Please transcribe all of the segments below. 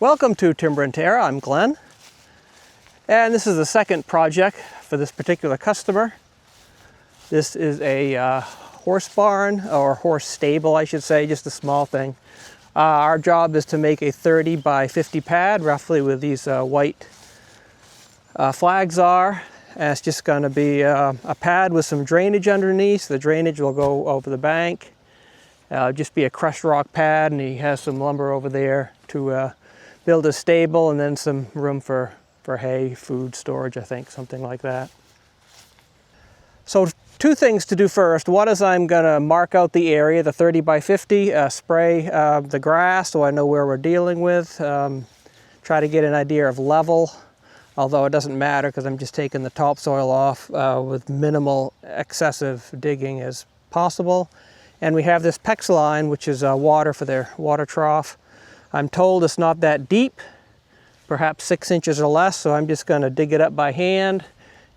Welcome to Timber&Terra. I'm Glenn, and this is the second project for this particular customer. This is a horse barn, or horse stable I should say, just a small thing. Our job is to make a 30 by 50 pad, roughly where these white flags are. And it's just going to be a pad with some drainage underneath. The drainage will go over the bank. Just be a crushed rock pad, and he has some lumber over there to build a stable, and then some room for hay, food storage, I think, something like that. So two things to do first. One is I'm going to mark out the area, the 30 by 50, spray the grass so I know where we're dealing with, try to get an idea of level, although it doesn't matter because I'm just taking the topsoil off with minimal excessive digging as possible. And we have this PEX line, which is water for their water trough. I'm told it's not that deep, perhaps 6 inches or less, so I'm just going to dig it up by hand,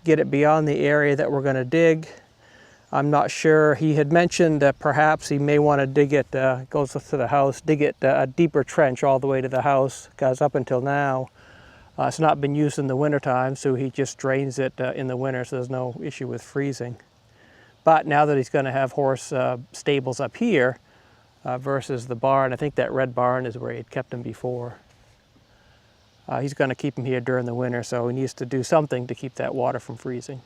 get it beyond the area that we're going to dig. I'm not sure. He had mentioned that perhaps he may want to dig it, goes to the house, dig it a deeper trench all the way to the house, because up until now it's not been used in the wintertime, so he just drains it in the winter, so there's no issue with freezing. But now that he's going to have horse stables up here versus the barn, I think that red barn is where he had kept them before. He's going to keep them here during the winter, so he needs to do something to keep that water from freezing.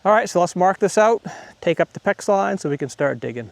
All right, so let's mark this out, take up the PEX line so we can start digging.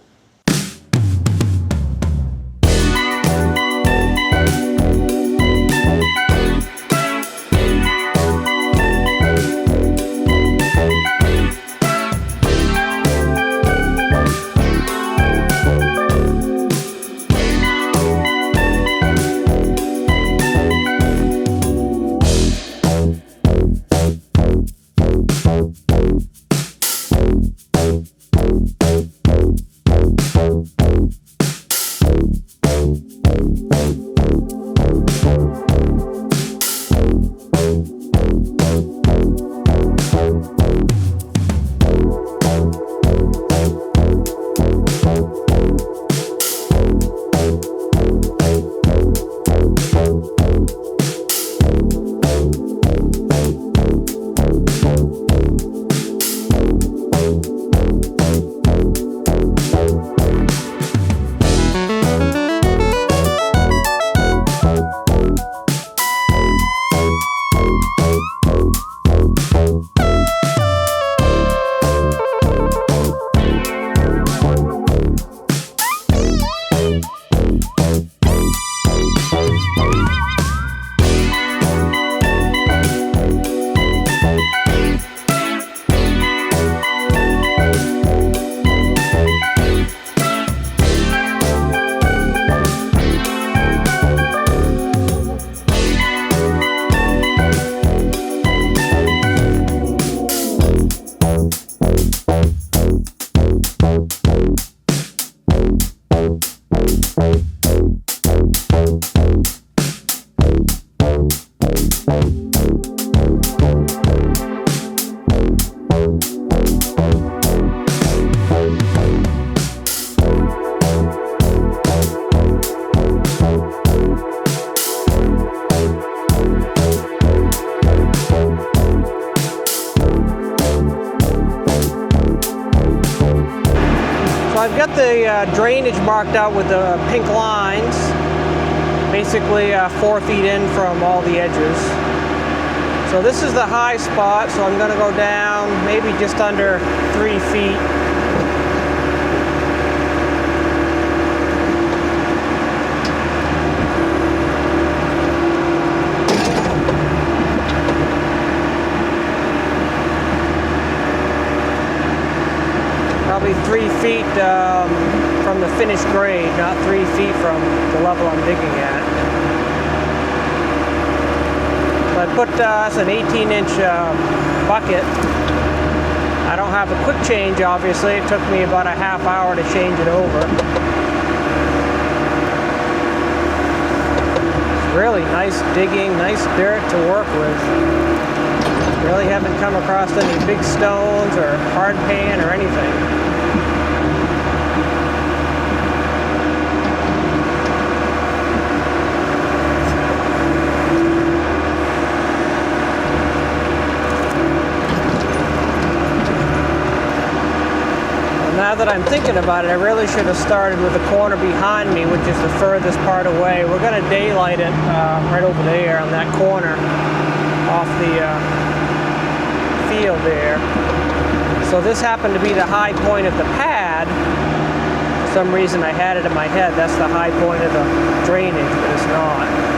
I've got the drainage marked out with the pink lines, basically 4 feet in from all the edges. So this is the high spot, so I'm going to go down maybe just under 3 feet. Probably 3 feet from the finished grade, not 3 feet from the level I'm digging at. So I put that's an 18-inch bucket. I don't have a quick change, obviously. It took me about a half hour to change it over. It's really nice digging, nice dirt to work with. Really haven't come across any big stones or hard pan or anything. I'm thinking about it, I really should have started with the corner behind me, which is the furthest part away. We're going to daylight it right over there on that corner off the field there. So this happened to be the high point of the pad. For some reason I had it in my head, that's the high point of the drainage, but it's not.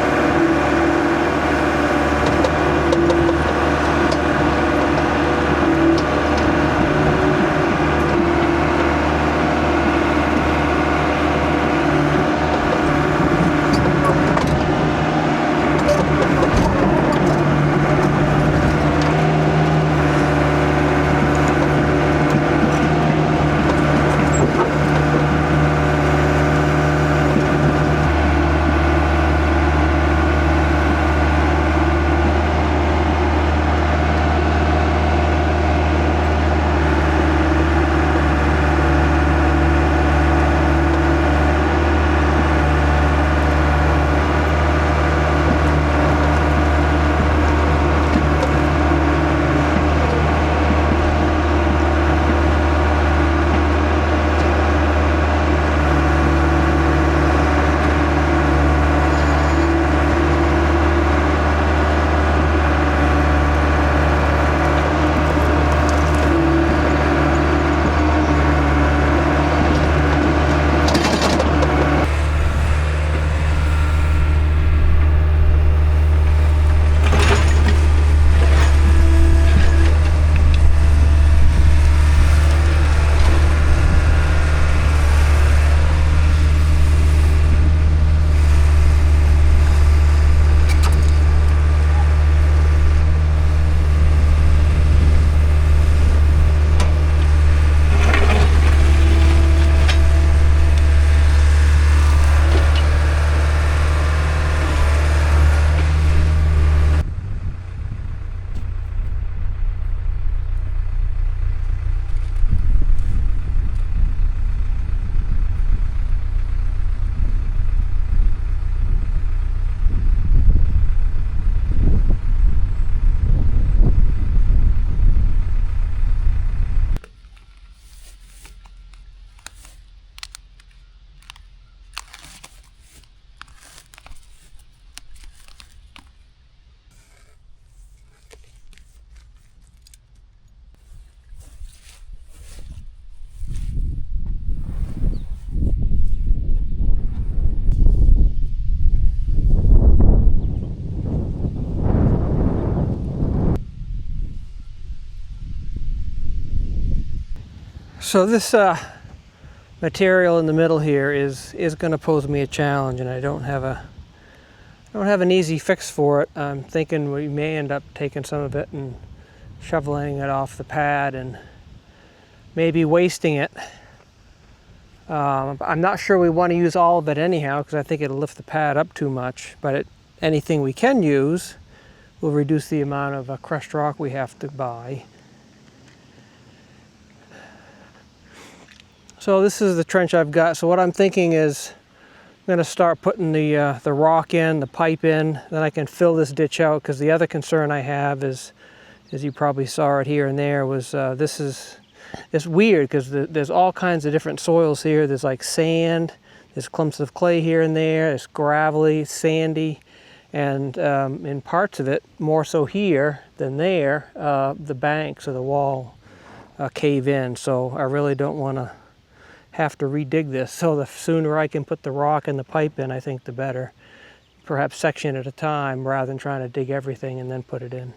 So this material in the middle here is going to pose me a challenge, and I don't have an easy fix for it. I'm thinking we may end up taking some of it and shoveling it off the pad and maybe wasting it. I'm not sure we want to use all of it anyhow, because I think it'll lift the pad up too much, but anything we can use will reduce the amount of crushed rock we have to buy. So this is the trench I've got. So what I'm thinking is I'm going to start putting the rock in, the pipe in, then I can fill this ditch out, because the other concern I have is, as you probably saw it here and there, was it's weird because there's all kinds of different soils here. There's like sand, there's clumps of clay here and there, it's gravelly, sandy, and in parts of it, more so here than there, the banks of the wall cave in. So I really don't want to have to redig this. So the sooner I can put the rock and the pipe in, I think the better. Perhaps section at a time rather than trying to dig everything and then put it in.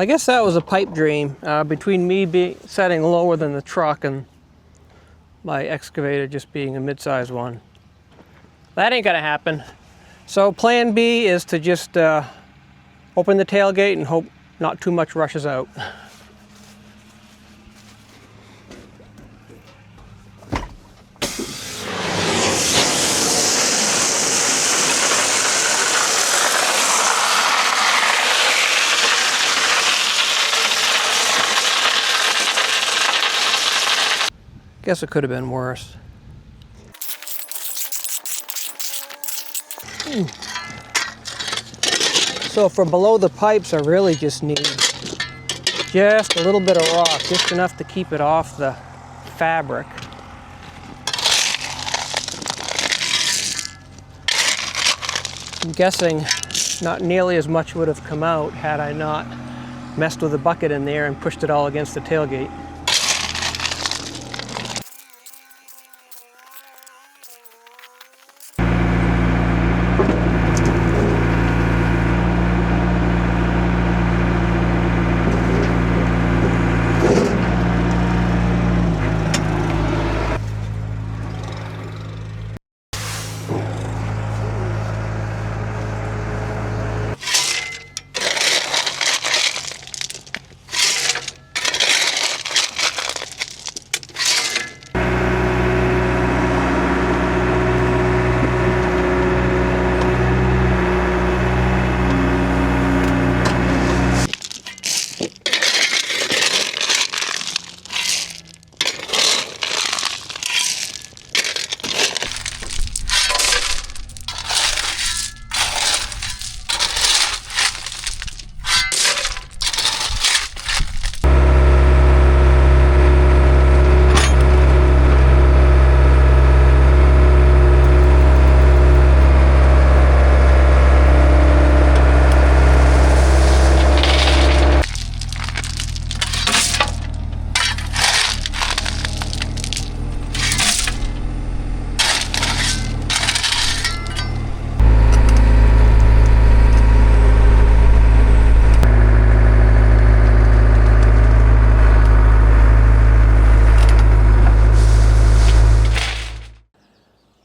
I guess that was a pipe dream between me setting lower than the truck and my excavator just being a mid-size one. That ain't gonna happen. So plan B is to just open the tailgate and hope not too much rushes out. Guess it could have been worse. So for below the pipes, I really just need just a little bit of rock, just enough to keep it off the fabric. I'm guessing not nearly as much would have come out had I not messed with the bucket in there and pushed it all against the tailgate.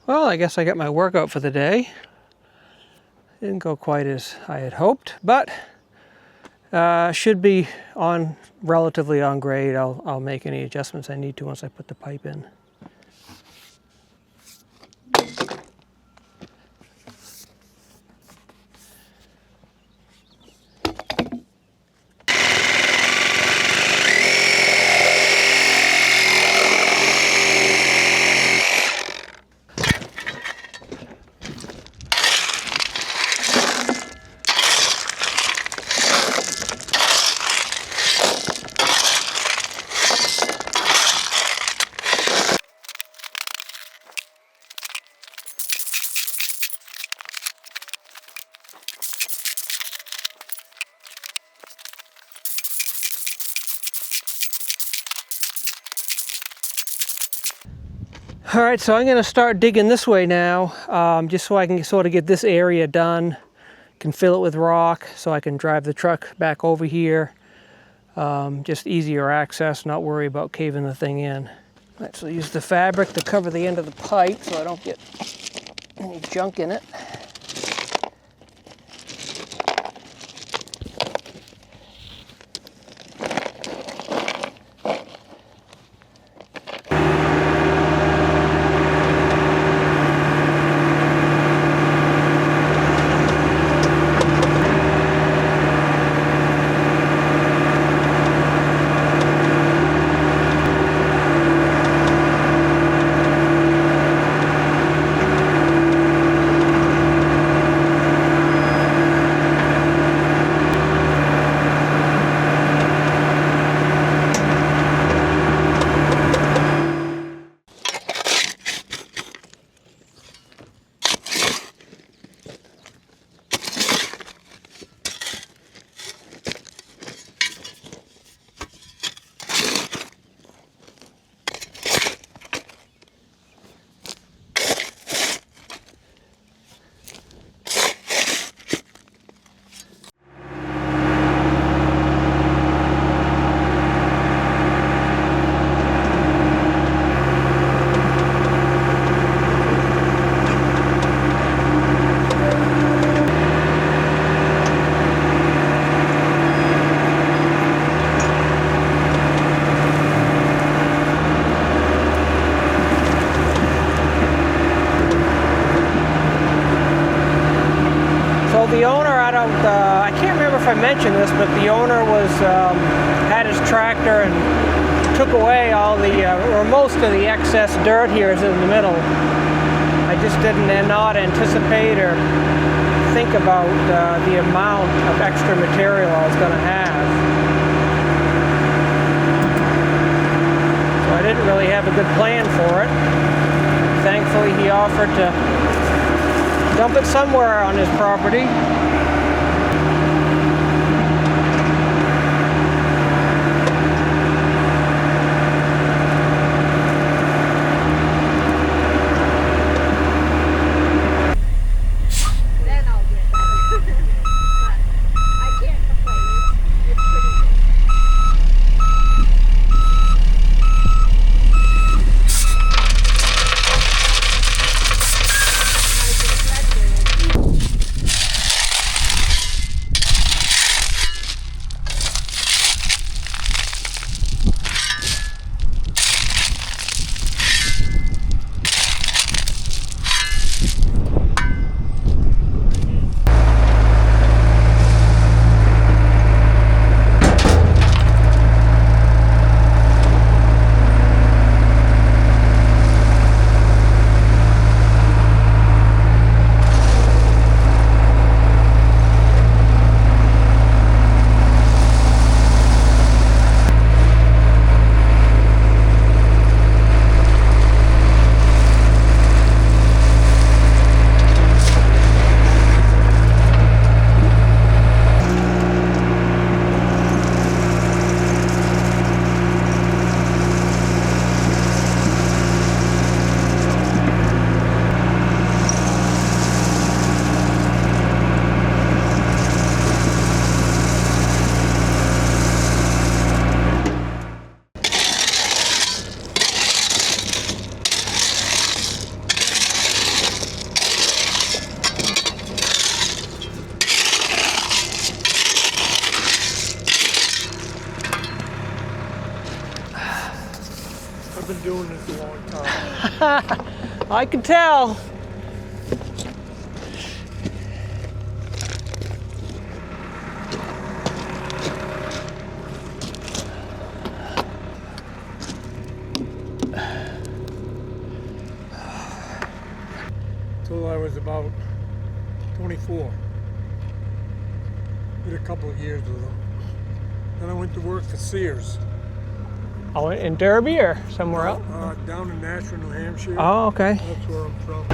Well, I guess I got my workout for the day. Didn't go quite as I had hoped, but should be on relatively on grade. I'll make any adjustments I need to once I put the pipe in. All right, so I'm going to start digging this way now, just so I can sort of get this area done. Can fill it with rock so I can drive the truck back over here. Just easier access, not worry about caving the thing in. All right, so use the fabric to cover the end of the pipe so I don't get any junk in it. mention this, but the owner was had his tractor and took away all the, or most of the excess dirt here is in the middle. I just didn't not anticipate or think about the amount of extra material I was going to have. So I didn't really have a good plan for it. Thankfully, he offered to dump it somewhere on his property. I've been doing this a long time. I can tell. Until I was about 24. Did a couple of years with them. Then I went to work for Sears. Oh, in Derby or somewhere else? Down in Nashua, New Hampshire. Oh, okay. That's where I'm from.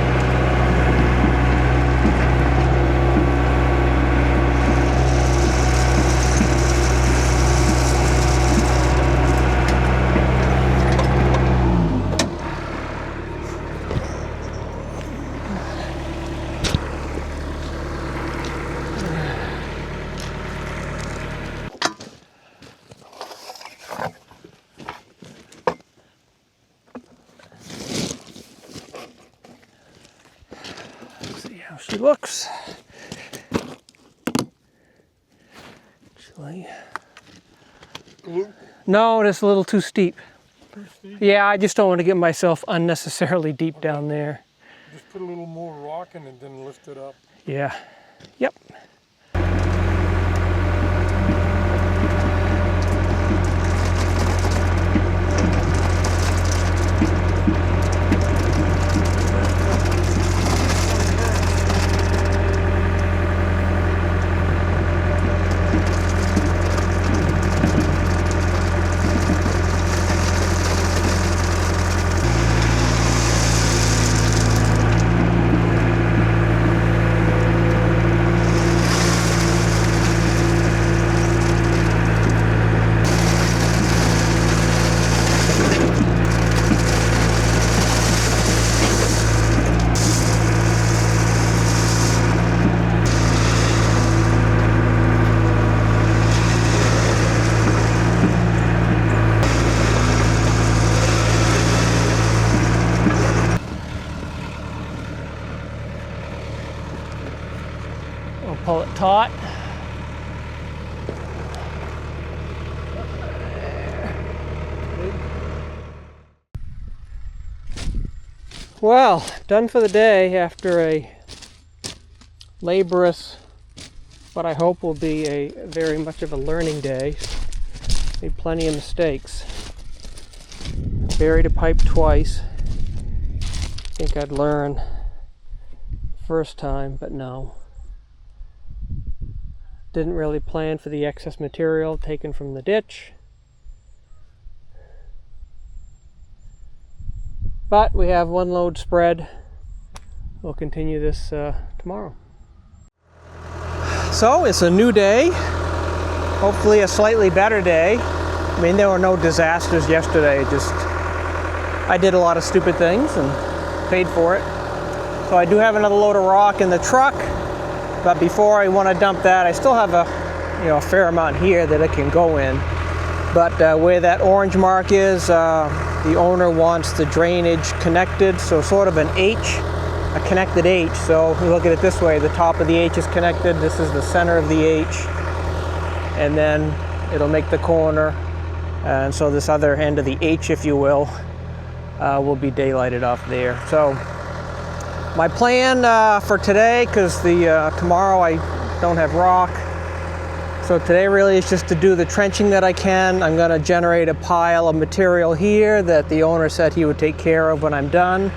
How she looks. Actually, no, it's a little too steep. Too steep? Yeah, I just don't want to get myself unnecessarily deep down there. Just put a little more rock in and then lift it up. Yeah. Yep. We'll pull it taut. Well, done for the day after a laborious what I hope will be a very much of a learning day. Made plenty of mistakes. Buried a pipe twice. Think I'd learn first time, but no. Didn't really plan for the excess material taken from the ditch. But we have one load spread. We'll continue this tomorrow. So it's a new day. Hopefully a slightly better day. I mean, there were no disasters yesterday. I did a lot of stupid things and paid for it. So I do have another load of rock in the truck, but before I want to dump that, I still have a fair amount here that it can go in. But where that orange mark is, the owner wants the drainage connected, so sort of an H, a connected H. So if you look at it this way, the top of the H is connected, this is the center of the H, and then it'll make the corner. And so this other end of the H, if you will be daylighted off there. So my plan for today, because tomorrow I don't have rock, so today really is just to do the trenching that I can. I'm going to generate a pile of material here that the owner said he would take care of when I'm done.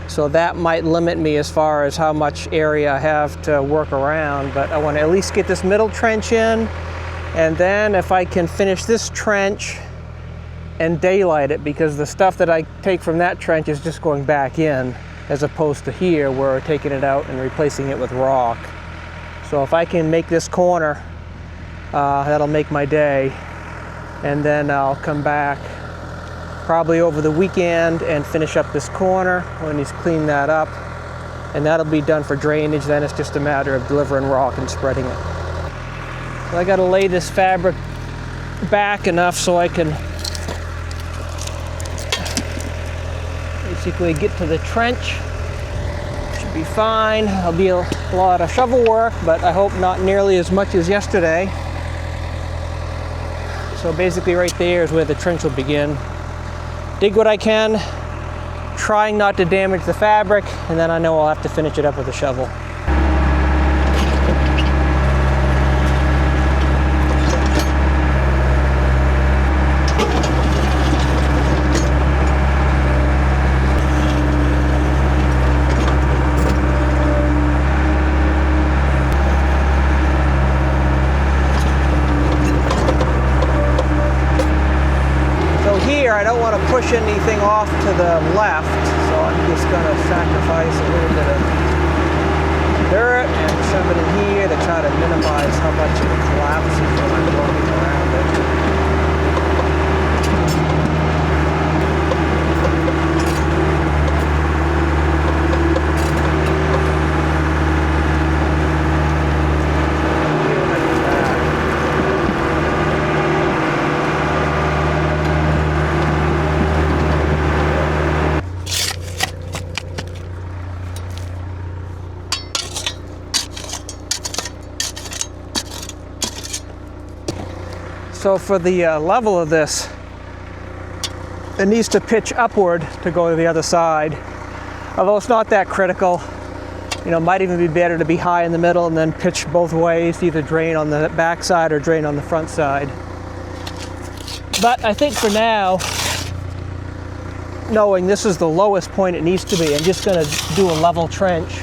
So that might limit me as far as how much area I have to work around, but I want to at least get this middle trench in, and then if I can finish this trench and daylight it, because the stuff that I take from that trench is just going back in, as opposed to here where we're taking it out and replacing it with rock. So if I can make this corner, that'll make my day, and then I'll come back probably over the weekend and finish up this corner when he's cleaned that up, and that'll be done for drainage. Then it's just a matter of delivering rock and spreading it. So I got to lay this fabric back enough so I can basically get to the trench. Should be fine. There'll be a lot of shovel work, but I hope not nearly as much as yesterday. So basically right there is where the trench will begin. Dig what I can, trying not to damage the fabric, and then I know I'll have to finish it up with a shovel. I don't want to push anything off to the left, so I'm just going to sacrifice a little bit of dirt and shove it in here to try to minimize how much it collapses when I'm walking around it. So for the level of this, it needs to pitch upward to go to the other side. Although it's not that critical. Might even be better to be high in the middle and then pitch both ways, either drain on the back side or drain on the front side. But I think for now, knowing this is the lowest point it needs to be, I'm just going to do a level trench.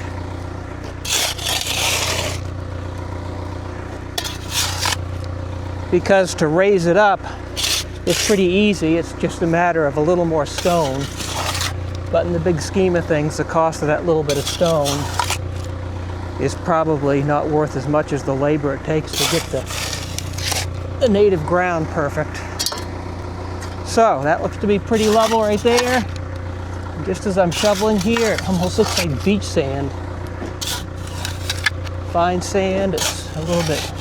Because to raise it up, it's pretty easy. It's just a matter of a little more stone. But in the big scheme of things, the cost of that little bit of stone is probably not worth as much as the labor it takes to get the native ground perfect. So that looks to be pretty level right there. Just as I'm shoveling here, it almost looks like beach sand. Fine sand, it's a little bit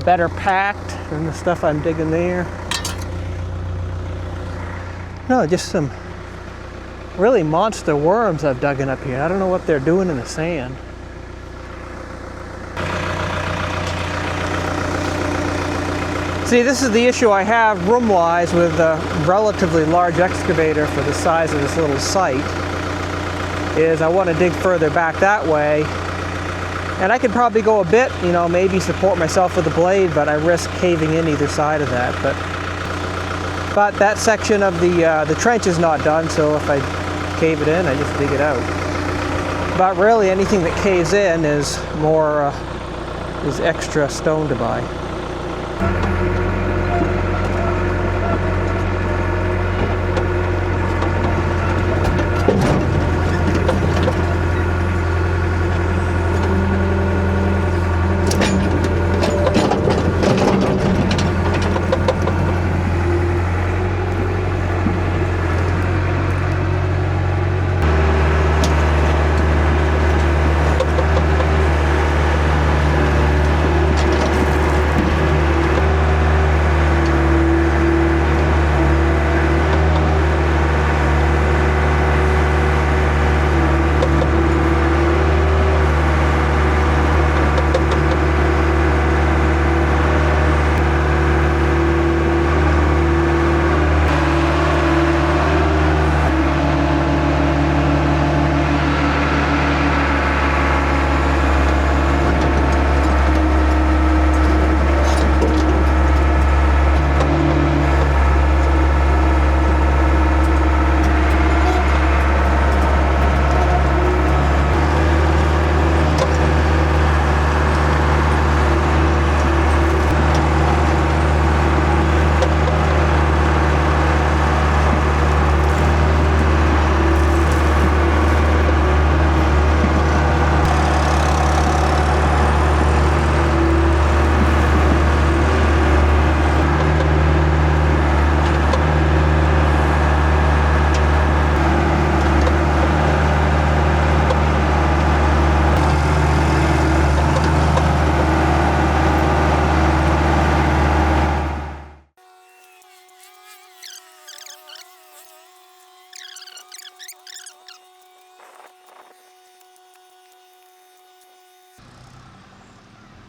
better packed than the stuff I'm digging there. No, just some really monster worms I've dug in up here. I don't know what they're doing in the sand. See, this is the issue I have room-wise with a relatively large excavator for the size of this little site, is I want to dig further back that way, And I could probably go a bit, you know, maybe support myself with the blade, but I risk caving in either side of that. But that section of the trench is not done, so if I cave it in, I just dig it out. But really, anything that caves in is more is extra stone to buy.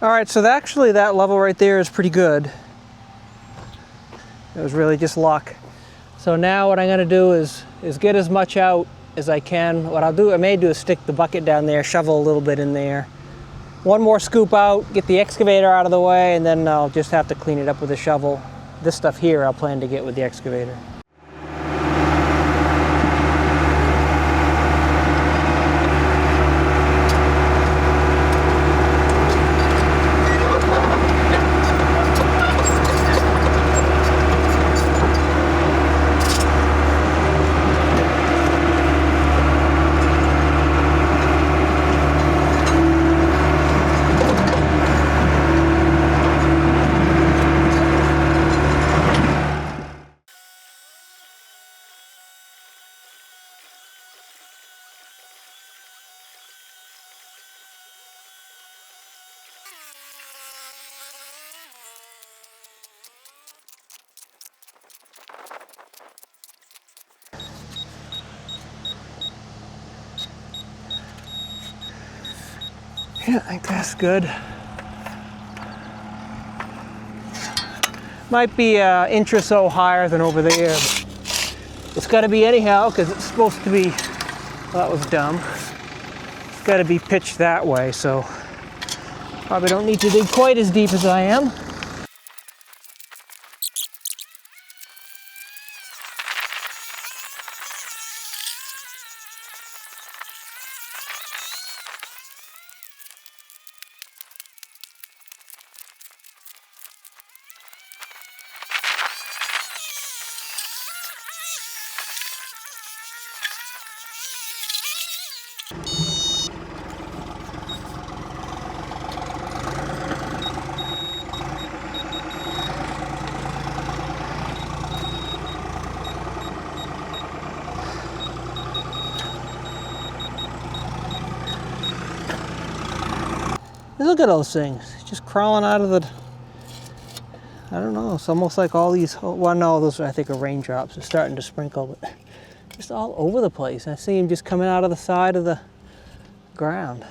All right, so actually that level right there is pretty good. It was really just luck. So now what I'm gonna do is get as much out as I can. What I may do is stick the bucket down there, shovel a little bit in there. One more scoop out, get the excavator out of the way, and then I'll just have to clean it up with a shovel. This stuff here I'll plan to get with the excavator. Yeah, I think that's good. Might be an inch or so higher than over there. It's got to be anyhow, because it's supposed to be, well, that was dumb. It's got to be pitched that way, so probably don't need to dig quite as deep as I am. Look at those things, just crawling out of the, I don't know, it's almost like all these, well no, those I think are raindrops, they're starting to sprinkle, but just all over the place. I see them just coming out of the side of the ground.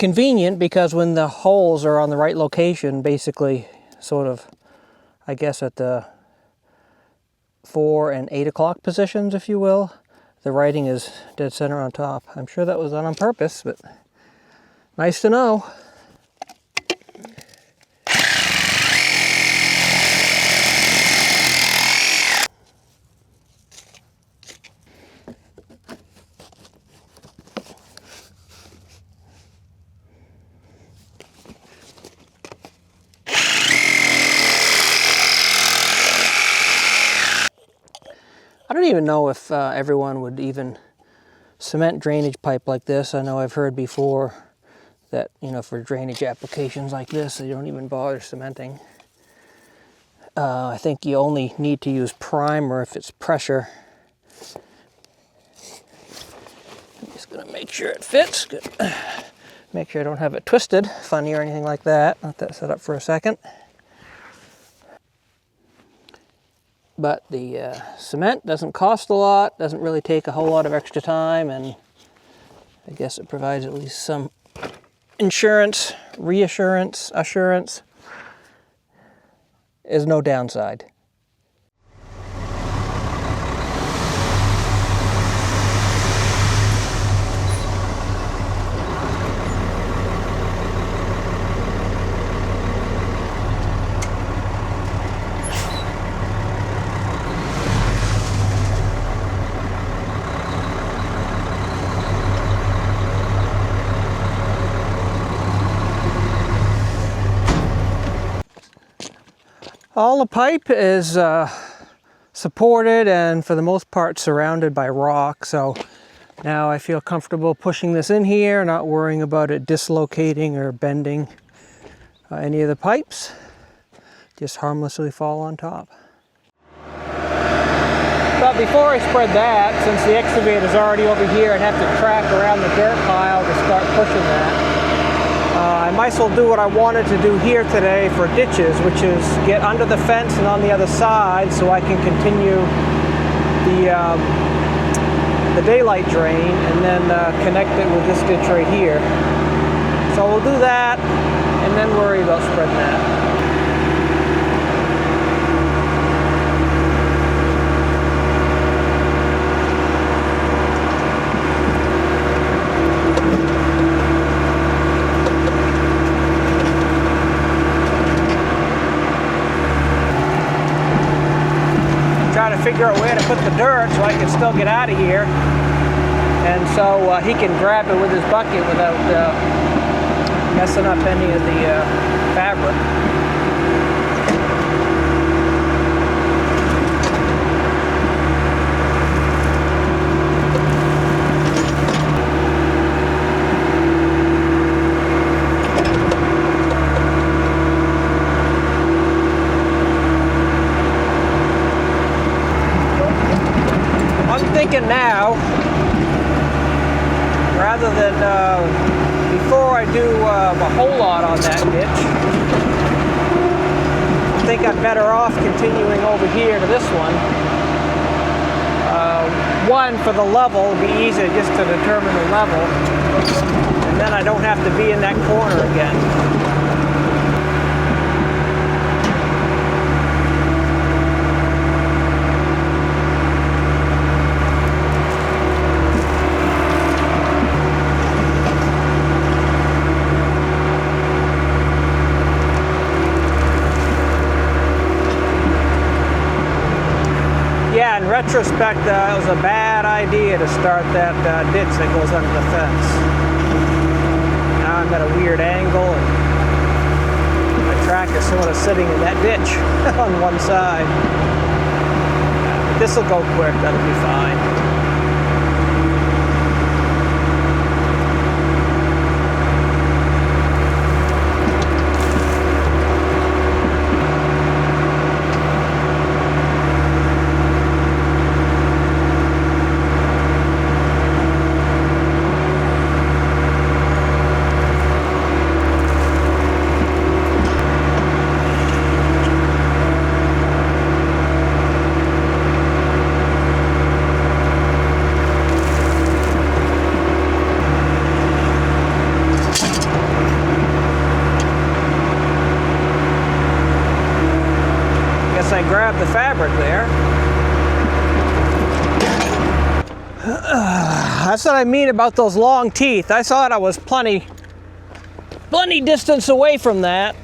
convenient because when the holes are on the right location, basically sort of, I guess at the 4 and 8 o'clock positions, if you will, the writing is dead center on top. I'm sure that was done on purpose, but nice to know. I don't even know if everyone would even cement drainage pipe like this. I know I've heard before that, you know, for drainage applications like this, they don't even bother cementing. I think you only need to use primer if it's pressure. I'm just gonna make sure it fits. Good. Make sure I don't have it twisted, funny or anything like that. Let that set up for a second. But the cement doesn't cost a lot, doesn't really take a whole lot of extra time, and I guess it provides at least some insurance, reassurance, assurance. Is no downside. All the pipe is supported and for the most part surrounded by rock, so now I feel comfortable pushing this in here, not worrying about it dislocating or bending any of the pipes. Just harmlessly fall on top. But before I spread that, since the excavator is already over here, I'd have to track around the dirt pile to start pushing that. I might as well do what I wanted to do here today for ditches, which is get under the fence and on the other side so I can continue the daylight drain and then connect it with this ditch right here. So we'll do that and then worry about spreading that. Figure out where to put the dirt so I can still get out of here, and so he can grab it with his bucket without messing up any of the fabric. Now, rather than before I do a whole lot on that ditch, I think I'm better off continuing over here to this one. One, for the level, it'll be easier just to determine the level, and then I don't have to be in that corner again. In retrospect, it was a bad idea to start that ditch that goes under the fence. Now I'm at a weird angle and my track is sort of sitting in that ditch on one side. But this will go quick, that'll be fine. grab the fabric there. That's what I mean about those long teeth. I thought I was plenty distance away from that.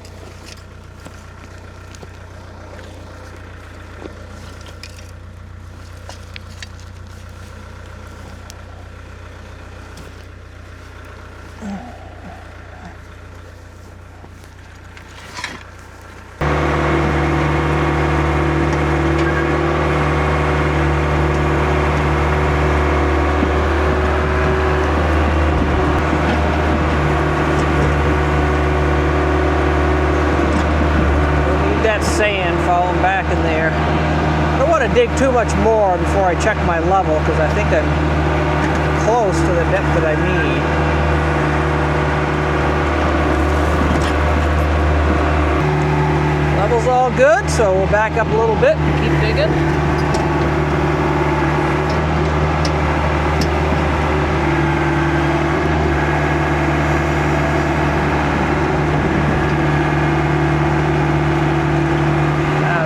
Sand falling back in there. I don't want to dig too much more before I check my level, because I think I'm close to the depth that I need. Level's all good, so we'll back up a little bit and keep digging.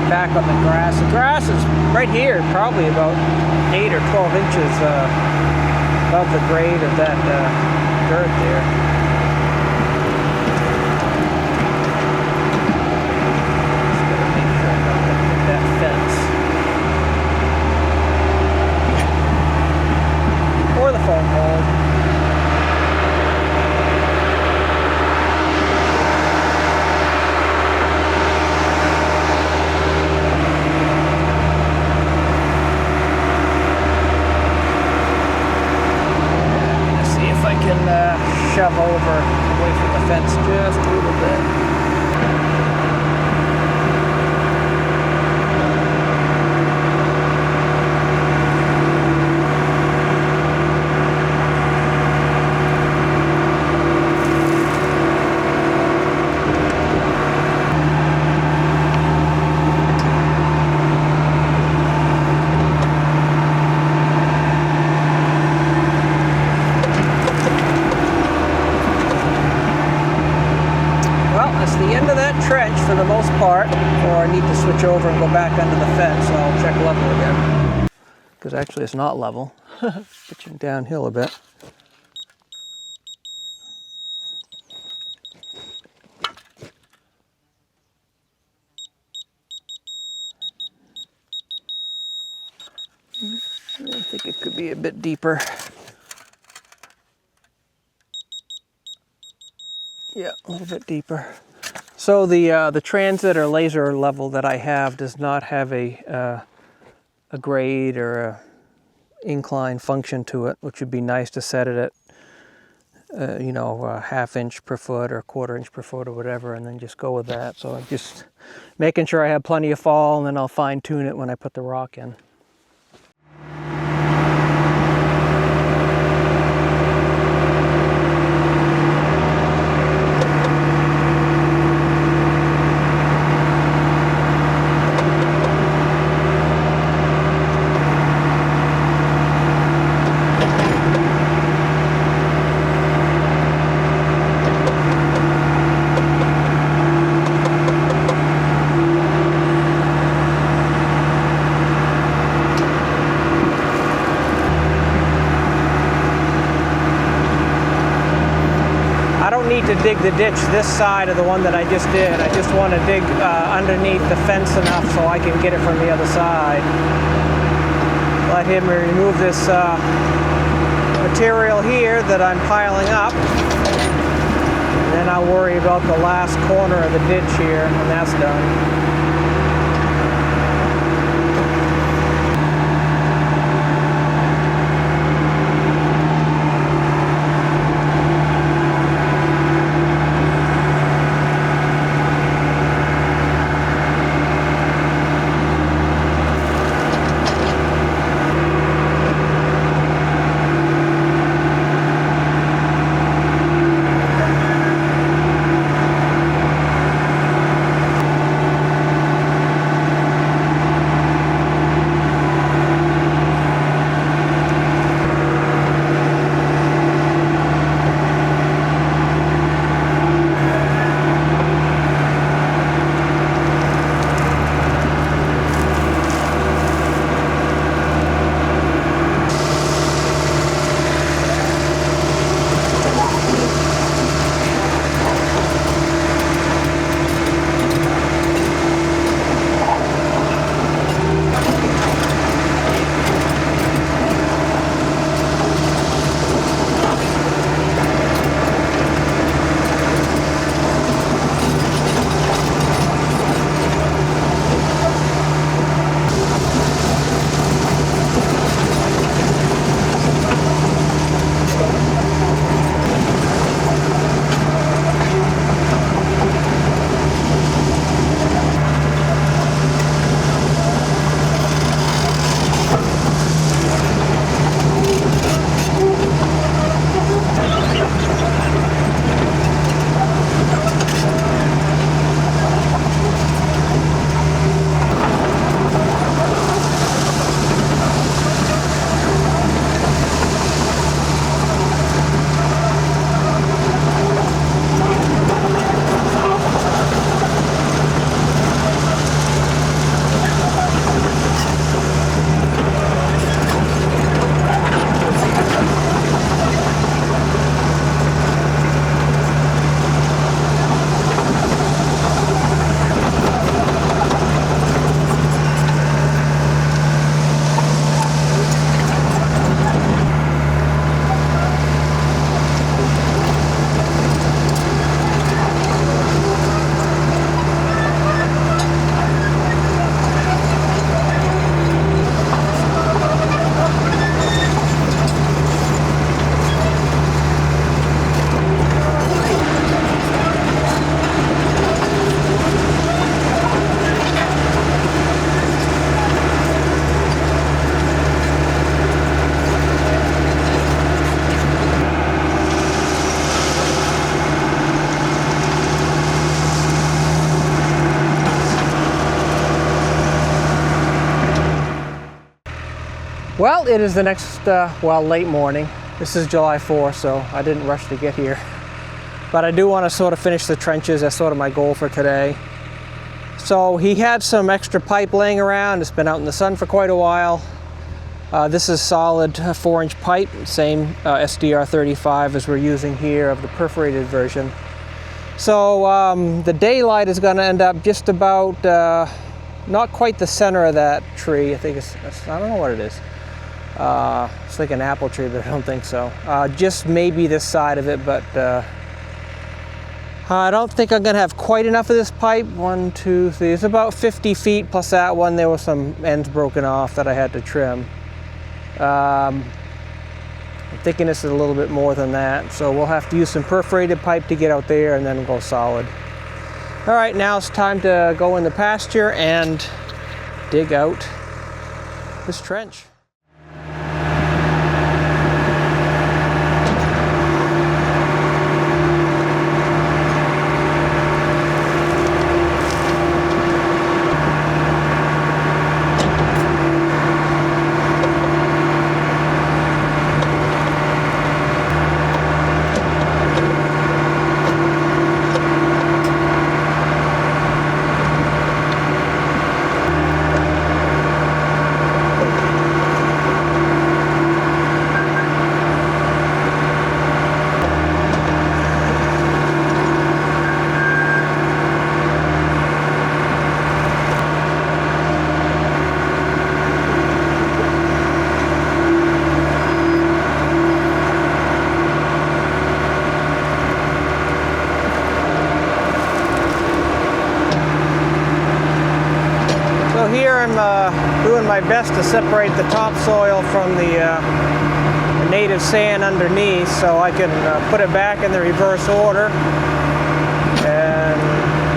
Back on the grass. The grass is right here, probably about 8 or 12 inches above the grade of that dirt there. Just gotta make sure I don't hit that fence. Or the phone pole. Shove over away from the fence just a little bit. Trench for the most part, or I need to switch over and go back under the fence, so I'll check level again. Because actually it's not level. Pitching downhill a bit. I think it could be a bit deeper. Yeah, a little bit deeper. So the transit or laser level that I have does not have a grade or a incline function to it, which would be nice to set it at you know, a ½ inch per foot or a ¼ inch per foot or whatever, and then just go with that. So I'm just making sure I have plenty of fall, and then I'll fine tune it when I put the rock in. To dig the ditch this side of the one that I just did. I just want to dig underneath the fence enough so I can get it from the other side. Let him remove this material here that I'm piling up. And then I'll worry about the last corner of the ditch here when that's done. Well, it is the next, well, late morning. This is July 4th, so I didn't rush to get here. But I do want to sort of finish the trenches. That's sort of my goal for today. So he had some extra pipe laying around. It's been out in the sun for quite a while. This is solid 4-inch pipe, same SDR 35 as we're using here of the perforated version. So the daylight is going to end up just about, not quite the center of that tree. I think it's, I don't know what it is. It's like an apple tree, but I don't think so. Just maybe this side of it, but I don't think I'm going to have quite enough of this pipe. 1, 2, 3. It's about 50 feet plus that one. There were some ends broken off that I had to trim. I'm thinking this is a little bit more than that, so we'll have to use some perforated pipe to get out there and then go solid. All right, now it's time to go in the pasture and dig out this trench. Doing my best to separate the topsoil from the native sand underneath so I can put it back in the reverse order, and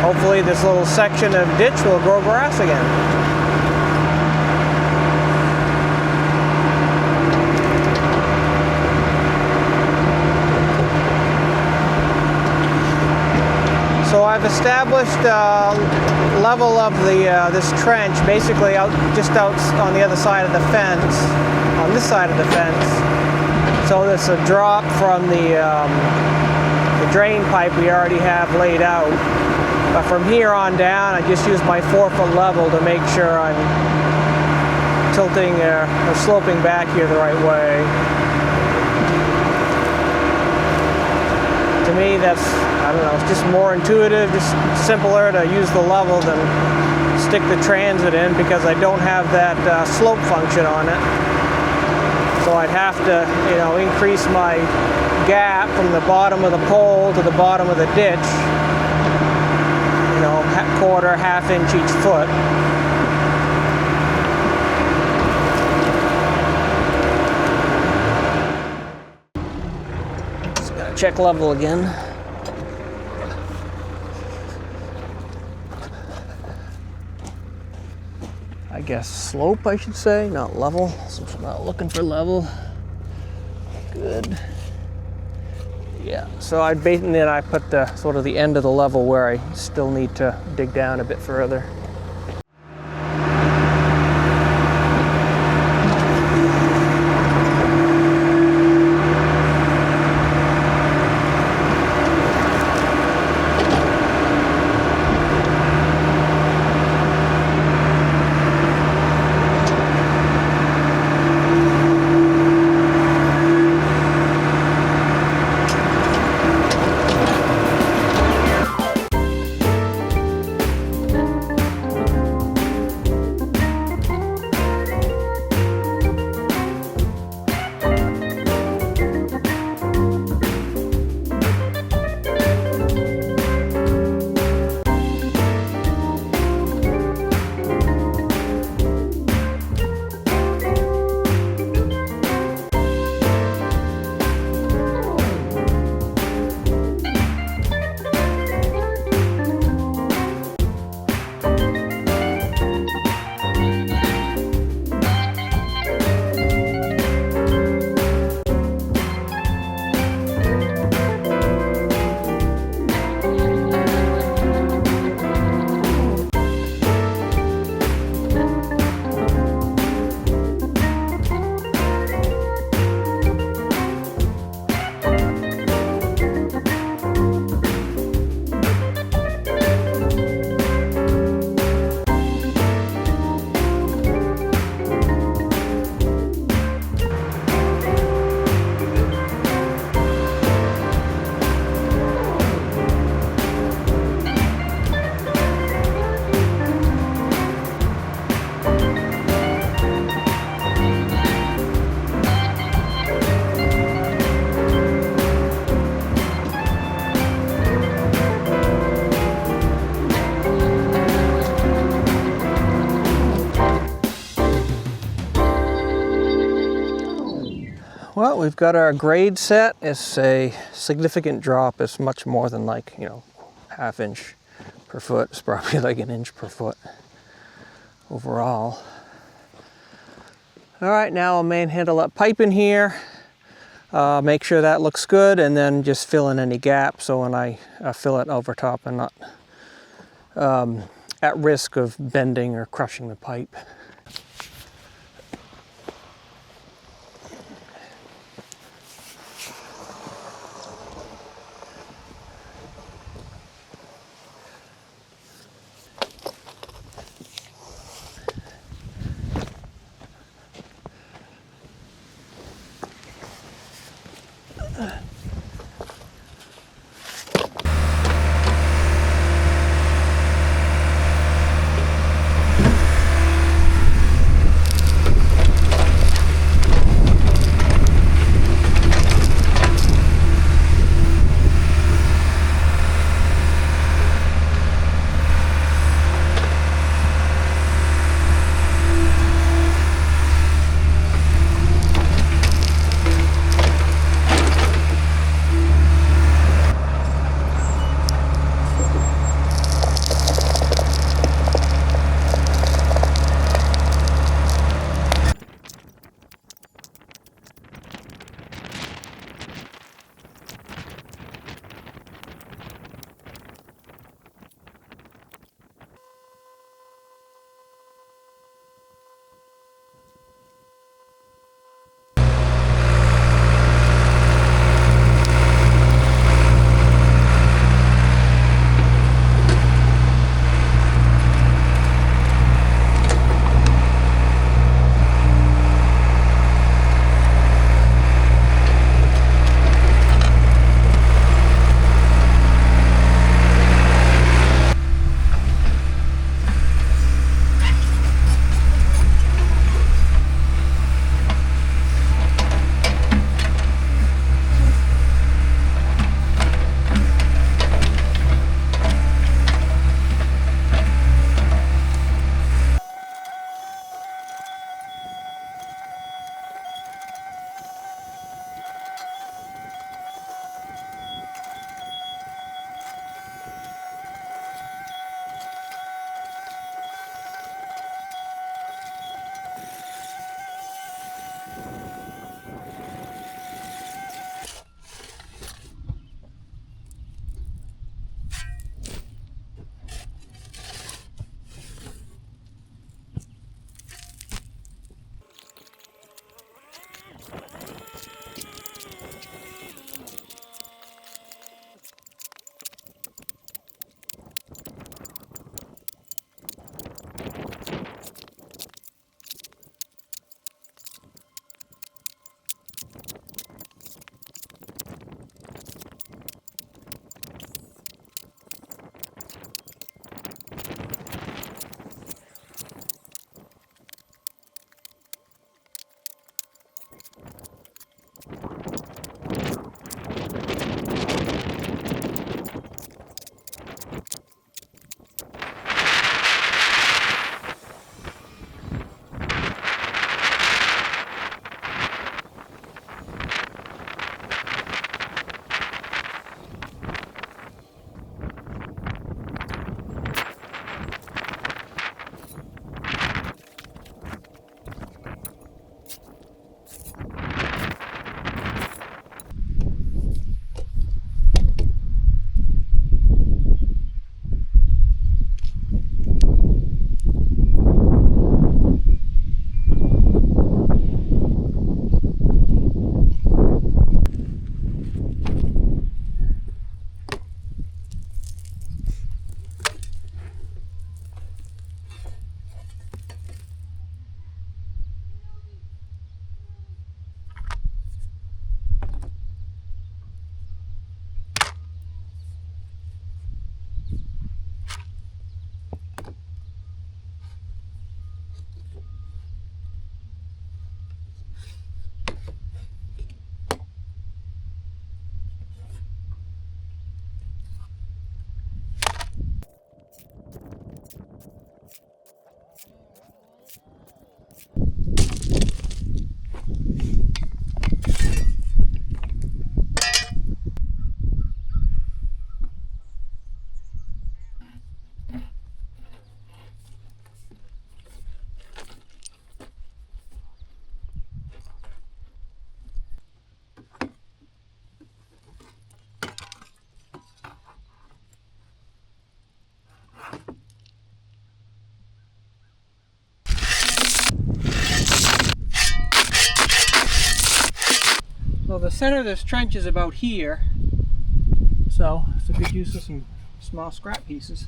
hopefully this little section of ditch will grow grass again. So I've established level of the this trench basically just out on the other side of the fence, on this side of the fence. So there's a drop from the drain pipe we already have laid out. But from here on down, I just use my 4-foot level to make sure I'm tilting or sloping back here the right way. To me, that's, I don't know, it's just more intuitive, just simpler to use the level than stick the transit in, because I don't have that slope function on it. So I'd have to, you know, increase my gap from the bottom of the pole to the bottom of the ditch, you know, quarter, half-inch each foot. Check level again. I guess slope, I should say, not level, since I'm not looking for level. Good. Yeah, so I put the sort of the end of the level where I still need to dig down a bit further. Well, we've got our grade set. It's a significant drop. It's much more than like, you know, ½ inch per foot. It's probably like an inch per foot overall. All right, now I'll manhandle that pipe in here. Make sure that looks good, and then just fill in any gaps so when I fill it over top I'm not at risk of bending or crushing the pipe. So the center of this trench is about here. So it's a good use of some small scrap pieces.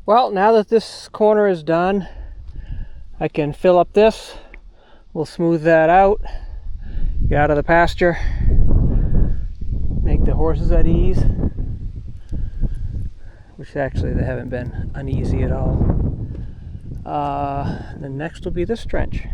Well, now that this corner is done, I can fill up this. We'll smooth that out, get out of the pasture, make the horses at ease, which actually they haven't been uneasy at all. Then next will be this trench.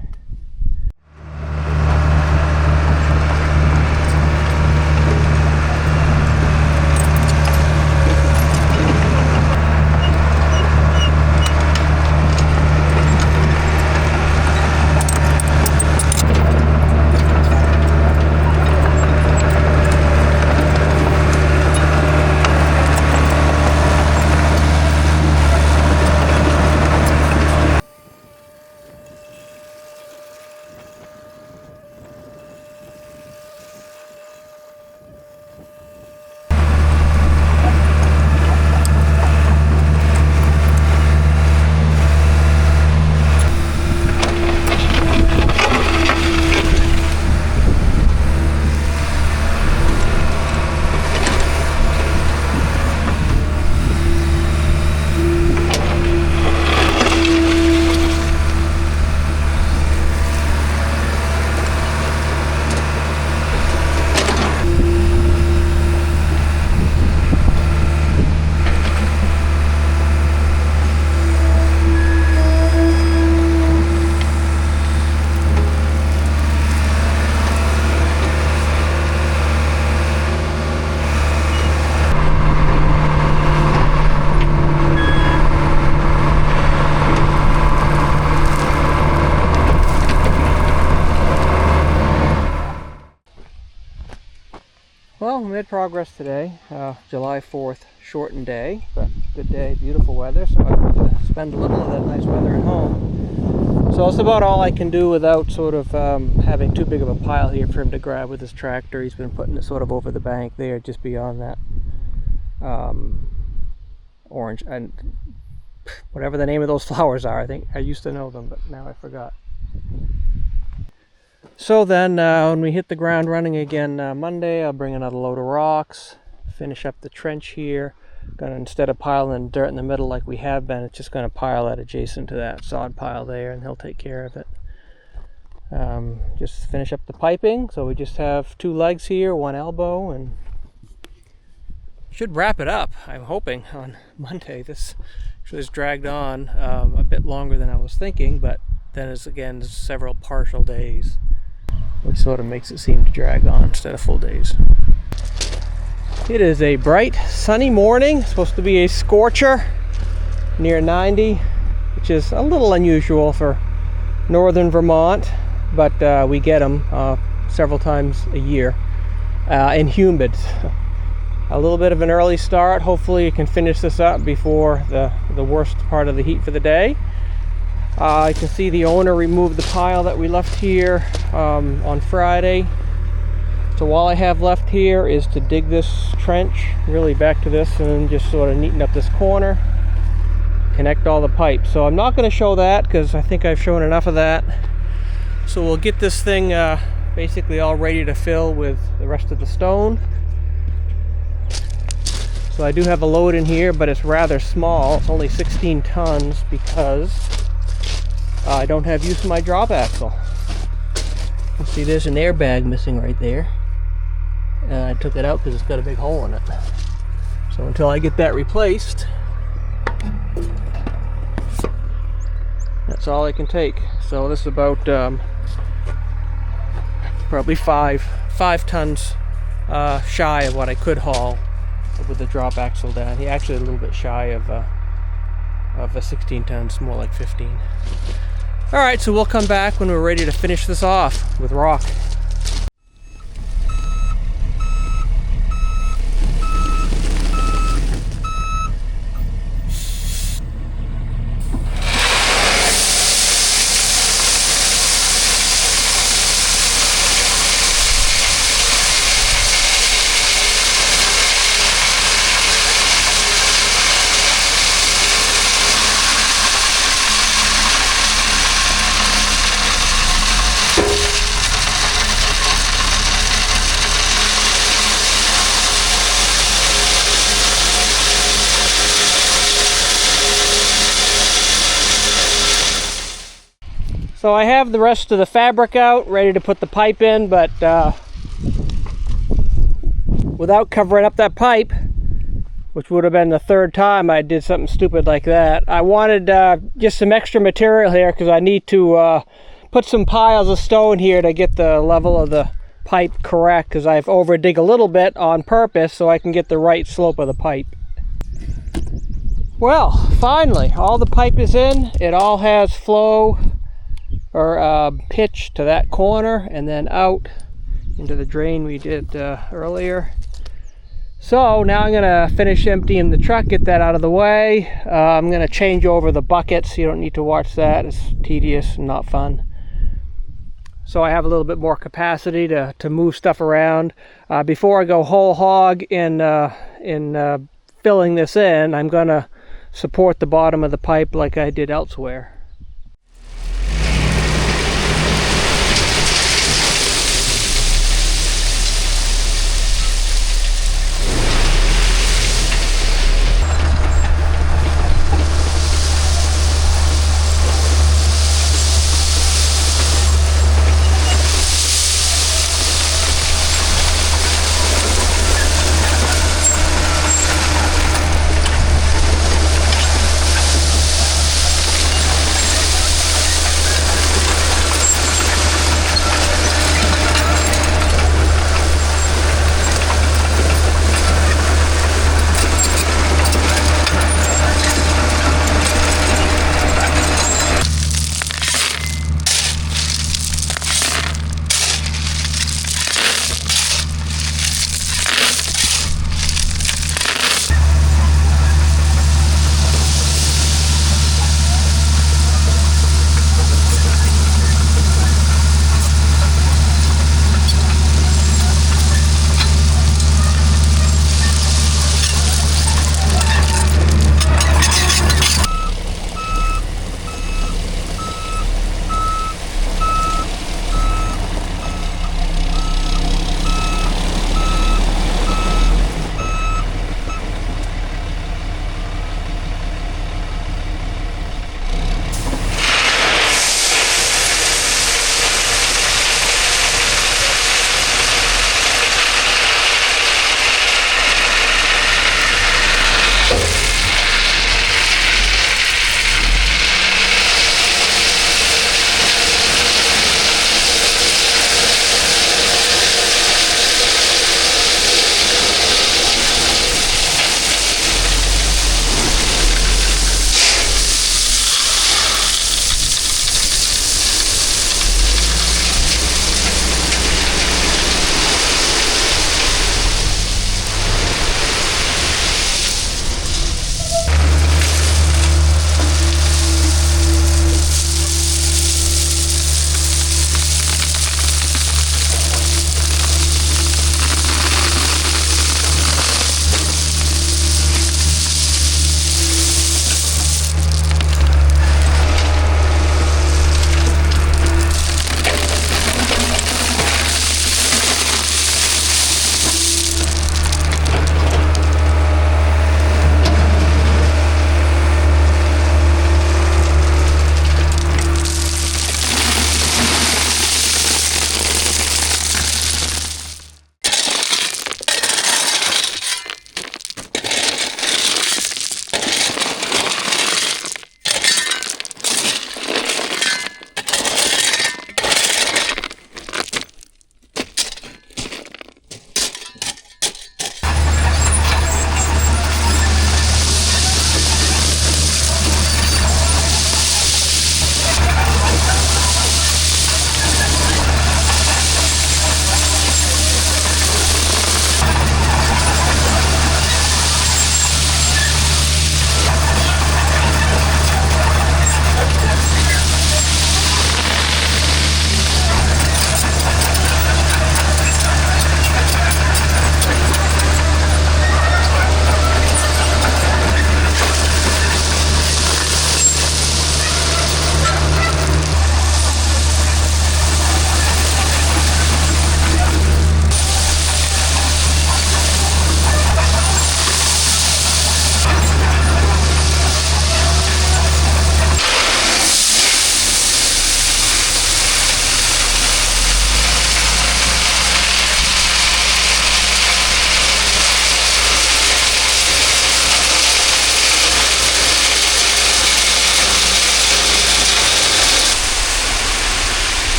Well, we made progress today. July 4th, shortened day, but good day, beautiful weather, so I got to spend a little of that nice weather at home. So that's about all I can do without sort of having too big of a pile here for him to grab with his tractor. He's been putting it sort of over the bank there, just beyond that orange, and whatever the name of those flowers are. I think I used to know them, but now I forgot. So then when we hit the ground running again Monday, I'll bring another load of rocks, finish up the trench here. Gonna, instead of piling dirt in the middle like we have been, it's just going to pile that adjacent to that sod pile there, and he'll take care of it. Just finish up the piping, so we just have 2 legs here, 1 elbow, and should wrap it up, I'm hoping, on Monday. This actually has dragged on a bit longer than I was thinking, but then is again several partial days, which sort of makes it seem to drag on instead of full days. It is a bright, sunny morning. It's supposed to be a scorcher near 90, which is a little unusual for northern Vermont, but we get them several times a year, and humid. A little bit of an early start. Hopefully you can finish this up before the worst part of the heat for the day. I can see the owner removed the pile that we left here on Friday. So all I have left here is to dig this trench really back to this and just sort of neaten up this corner, connect all the pipes. So I'm not going to show that because I think I've shown enough of that. So we'll get this thing basically all ready to fill with the rest of the stone. So I do have a load in here, but it's rather small. It's only 16 tons because I don't have use of my drop axle. You see there's an airbag missing right there. And I took it out because it's got a big hole in it. So until I get that replaced, that's all I can take. So this is about probably five tons shy of what I could haul with the drop axle down. He actually a little bit shy of a 16 tons, more like 15. All right, so we'll come back when we're ready to finish this off with rock. So I have the rest of the fabric out, ready to put the pipe in, but without covering up that pipe, which would have been the third time I did something stupid like that, I wanted just some extra material here because I need to put some piles of stone here to get the level of the pipe correct, because I've over-dig a little bit on purpose so I can get the right slope of the pipe. Well, finally, all the pipe is in. It all has flow or pitch to that corner and then out into the drain we did earlier. So now I'm gonna finish emptying the truck, get that out of the way. I'm gonna change over the buckets. You don't need to watch that, it's tedious and not fun. So I have a little bit more capacity to move stuff around. Before I go whole hog in filling this in, I'm gonna support the bottom of the pipe like I did elsewhere.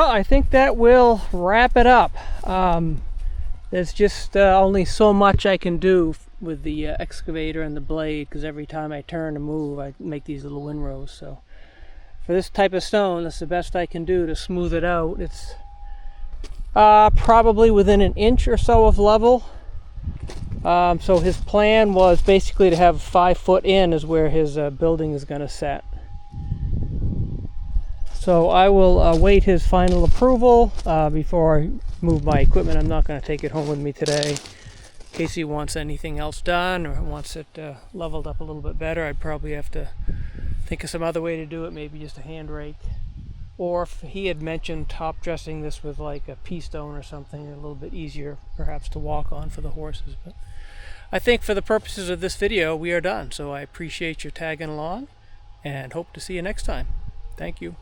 Well, I think that will wrap it up. There's just only so much I can do with the excavator and the blade, because every time I turn and move I make these little windrows. So for this type of stone, that's the best I can do to smooth it out. It's probably within an inch or so of level. So his plan was basically to have 5 foot in is where his building is going to set. So I will await his final approval before I move my equipment. I'm not going to take it home with me today. In case he wants anything else done or wants it leveled up a little bit better, I'd probably have to think of some other way to do it, maybe just a hand rake. Or if he had mentioned top dressing this with like a pea stone or something, a little bit easier perhaps to walk on for the horses. But I think for the purposes of this video, we are done. So I appreciate your tagging along and hope to see you next time. Thank you.